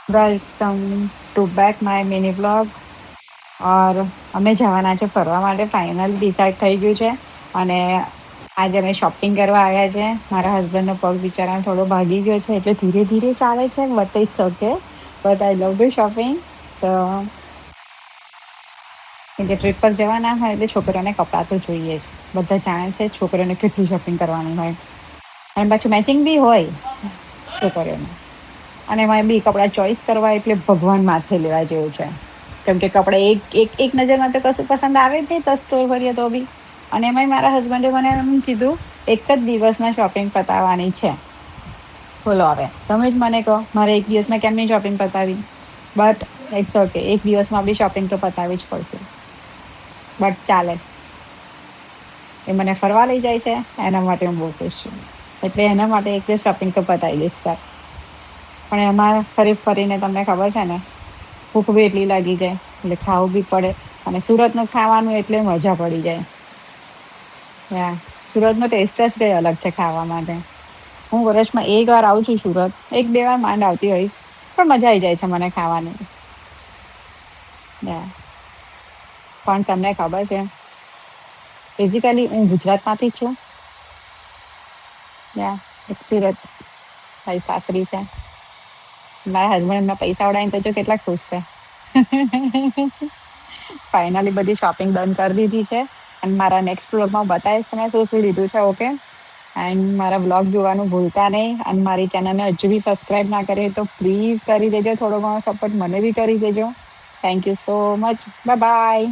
Welcome to back my mini blog. ઓર અમે જવાના છે ફરવા માટે, ફાઇનલ ડિસાઈડ થઈ ગયું છે. અને આજે અમે શોપિંગ કરવા આવ્યા છે. મારા હસબન્ડનો પગ બિચારા થોડો ભાગી ગયો છે, એટલે ધીરે ધીરે ચાલે છે. But it's okay, but I love do shopping. તો કેમ કે ટ્રીપ પર જવાના હોય એટલે છોકરીઓને કપડાં તો જોઈએ જ. બધા જાણે છે છોકરીઓને કેટલી શોપિંગ કરવાની હોય, અને પાછું મેચિંગ બી હોય છોકરીઓને. અને એમાં બી કપડાં ચોઈસ કરવા એટલે ભગવાન માથે લેવા જેવું છે. કેમ કે કપડાં એક નજરમાં તો કશું પસંદ આવે જ નહીં, તો સ્ટોર ભરીએ તો બી. અને એમાંય મારા હસબન્ડે મને એમ કીધું, એક જ દિવસમાં શોપિંગ પતાવવાની છે. બોલો હવે તમે જ મને કહો, મારે એક દિવસમાં કેમની શોપિંગ પતાવી? બટ ઇટ્સ ઓકે, એક દિવસમાં બી શોપિંગ તો પતાવવી જ પડશે. બટ ચાલે, એ મને ફરવા લઈ જાય છે, એના માટે હું બહુ ખુશ છું. એટલે એના માટે એક દિવસ શોપિંગ તો પતાવી દઈશ સર. પણ એમાં ફરી ફરીને તમને ખબર છે ને, ભૂખ બી એટલી લાગી જાય, એટલે ખાવું બી પડે. અને સુરતનું ખાવાનું એટલે મજા પડી જાય. સુરતનો ટેસ્ટ જ કઈ અલગ છે ખાવા માટે. હું વર્ષમાં એક વાર આવું છું સુરત, એક બે વાર માંડ આવતી હોઈશ, પણ મજા આવી જાય છે મને ખાવાની. પણ તમને ખબર છે, બેઝિકલી હું ગુજરાતમાંથી જ છું. એક સુરત મારી સાસરી છે. મારા હસબન્ડ એમના પૈસા ઉડાવીને તો જો કેટલા ખુશ છે. ફાઇનલી બધી શોપિંગ ડન કરી દીધી છે. અને મારા નેક્સ્ટ વ્લોગમાં બતાવીશ તમે શું શું લીધું છે. ઓકે, એન્ડ મારા વ્લોગ જોવાનું ભૂલતા નહીં. અને મારી ચેનલને હજુ બી સબસ્ક્રાઈબ ના કરે તો પ્લીઝ કરી દેજો. થોડો ઘણો સપોર્ટ મને બી કરી દેજો. Thank you so much. Bye bye.